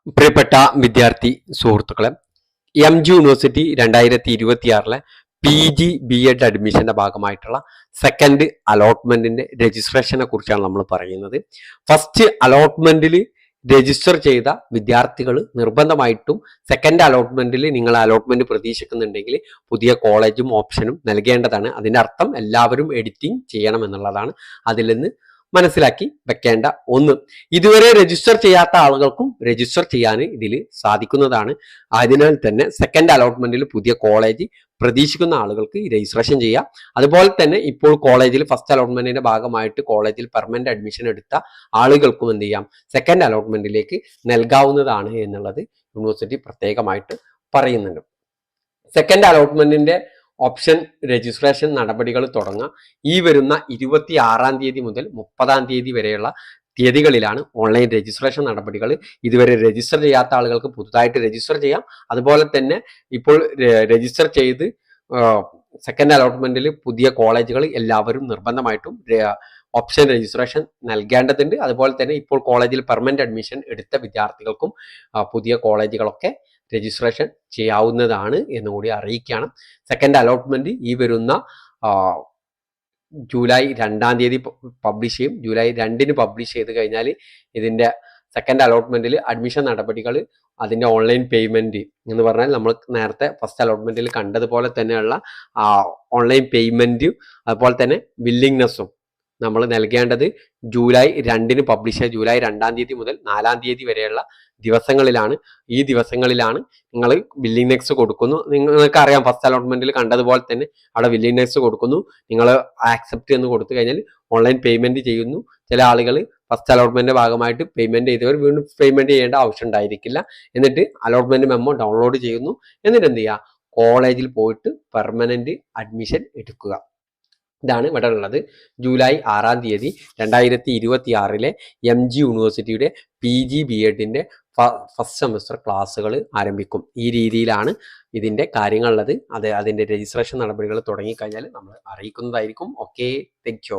പ്രിയപ്പെട്ട വിദ്യാർത്ഥി സുഹൃത്തുക്കളെ, MG യൂണിവേഴ്സിറ്റി 2026 PG/B.Ed അഡ്മിഷന്റെ ഭാഗമായിട്ടുള്ള സെക്കൻഡ് അലോട്ട്മെന്റിന്റെ രജിസ്ട്രേഷനെ കുറിച്ചാണ് നമ്മൾ പറയുന്നത്. ഫസ്റ്റ് അലോട്ട്മെന്റിൽ രജിസ്റ്റർ ചെയ്ത വിദ്യാർത്ഥികൾ നിർബന്ധമായിട്ടും സെക്കൻഡ് അലോട്ട്മെന്റിൽ നിങ്ങൾ അലോട്ട്മെന്റ് പ്രതീക്ഷിക്കുന്നുണ്ടെങ്കിൽ പുതിയ കോളേജും ഓപ്ഷനും നൽകേണ്ടതാണ്. അതിന്റെ അർത്ഥം എല്ലാവരും എഡിറ്റിംഗ് ചെയ്യണം എന്നുള്ളതാണ്. അതിൽ നിന്ന് മനസ്സിലാക്കി വെക്കേണ്ട ഒന്ന്. ഇതുവരെ രജിസ്റ്റർ ചെയ്യാത്ത ആളുകൾക്കും രജിസ്റ്റർ ചെയ്യാൻ ഇതിൽ സാധിക്കുന്നതാണ്. അതിനാൽ തന്നെ സെക്കൻഡ് അലോട്ട്മെന്റിൽ പുതിയ കോളേജ് പ്രതീക്ഷിക്കുന്ന ആളുകൾക്ക് രജിസ്ട്രേഷൻ ചെയ്യാം. അതുപോലെ തന്നെ ഇപ്പോൾ കോളേജിൽ ഫസ്റ്റ് അലോട്ട്മെന്റിന്റെ ഭാഗമായിട്ട് കോളേജിൽ പെർമനന്റ് അഡ്മിഷൻ എടുത്ത ആളുകൾക്കും എന്ത് ചെയ്യാം, സെക്കൻഡ് അലോട്ട്മെന്റിലേക്ക് നൽകാവുന്നതാണ് എന്നുള്ളത് യൂണിവേഴ്സിറ്റി പ്രത്യേകമായിട്ട് പറയുന്നുണ്ട്. സെക്കൻഡ് അലോട്ട്മെന്റിന്റെ ഓപ്ഷൻ രജിസ്ട്രേഷൻ നടപടികൾ തുടങ്ങുക ഈ വരുന്ന 26-ാം തീയതി മുതൽ 30-ാം തീയതി വരെയുള്ള തീയതികളിലാണ് ഓൺലൈൻ രജിസ്ട്രേഷൻ നടപടികൾ. ഇതുവരെ രജിസ്റ്റർ ചെയ്യാത്ത ആളുകൾക്ക് പുതുതായിട്ട് രജിസ്റ്റർ ചെയ്യാം. അതുപോലെ തന്നെ ഇപ്പോൾ രജിസ്റ്റർ ചെയ്ത് സെക്കൻഡ് അലോട്ട്മെന്റിൽ പുതിയ കോളേജുകൾ എല്ലാവരും നിർബന്ധമായിട്ടും ഓപ്ഷൻ രജിസ്ട്രേഷൻ നൽകേണ്ടതുണ്ട്. അതുപോലെ തന്നെ ഇപ്പോൾ കോളേജിൽ പെർമനന്റ് അഡ്മിഷൻ എടുത്ത വിദ്യാർത്ഥികൾക്കും പുതിയ കോളേജുകളൊക്കെ രജിസ്ട്രേഷൻ ചെയ്യാവുന്നതാണ് എന്നുകൂടി അറിയിക്കുകയാണ്. സെക്കൻഡ് അലോട്ട്മെന്റ് ഈ വരുന്ന ജൂലൈ 2-ാം തീയതി പബ്ലിഷ് ചെയ്യും. ജൂലൈ 2-ന് പബ്ലിഷ് ചെയ്ത് കഴിഞ്ഞാൽ ഇതിന്റെ സെക്കൻഡ് അലോട്ട്മെന്റിൽ അഡ്മിഷൻ നടപടികൾ, അതിന്റെ ഓൺലൈൻ പേയ്മെന്റ് എന്ന് പറഞ്ഞാൽ നമ്മൾ നേരത്തെ ഫസ്റ്റ് അലോട്ട്മെന്റിൽ കണ്ടതുപോലെ തന്നെയുള്ള ഓൺലൈൻ പേയ്മെന്റും അതുപോലെ തന്നെ വില്ലിങ്നെസ്സും നമ്മൾ നൽകേണ്ടത് ജൂലൈ 2-ന് പബ്ലിഷ് ചെയ്യുക. ജൂലൈ 2-ാം തീയതി മുതൽ 4-ാം തീയതി വരെയുള്ള ദിവസങ്ങളിലാണ്. ഈ ദിവസങ്ങളിലാണ് നിങ്ങൾ വില്ലിങ്നെസ് കൊടുക്കുന്നു. നിങ്ങൾക്ക് അറിയാം, ഫസ്റ്റ് അലോട്ട്മെന്റിൽ കണ്ടതുപോലെ തന്നെ അവിടെ വില്ലിങ്നെസ് കൊടുക്കുന്നു. നിങ്ങൾ ആക്സെപ്റ്റ് എന്ന് കൊടുത്തു കഴിഞ്ഞാൽ ഓൺലൈൻ പേയ്മെന്റ് ചെയ്യുന്നു. ചില ആളുകൾ ഫസ്റ്റ് അലോട്ട്മെന്റിന്റെ ഭാഗമായിട്ട് പേയ്മെന്റ് ചെയ്തവർ വീണ്ടും പേയ്മെന്റ് ചെയ്യേണ്ട ആവശ്യം ഉണ്ടായിരിക്കില്ല. എന്നിട്ട് അലോട്ട്മെന്റ് മെമ്മോ ഡൗൺലോഡ് ചെയ്യുന്നു. എന്നിട്ട് എന്ത് ചെയ്യുക, കോളേജിൽ പോയിട്ട് പെർമനന്റ് അഡ്മിഷൻ എടുക്കുക. ഇതാണ് ഇവിടെ ഉള്ളത്. ജൂലൈ 6-ാം തീയതി 2026 MG യൂണിവേഴ്സിറ്റിയുടെ PG/B.Edന്റെ ഫസ്റ്റ് സെമസ്റ്റർ ക്ലാസ്സുകൾ ആരംഭിക്കും. ഈ രീതിയിലാണ് ഇതിന്റെ കാര്യങ്ങളുള്ളത്. അതിന്റെ രജിസ്ട്രേഷൻ നടപടികൾ തുടങ്ങിക്കഴിഞ്ഞാൽ നമ്മൾ അറിയിക്കുന്നതായിരിക്കും. Okay, thank you.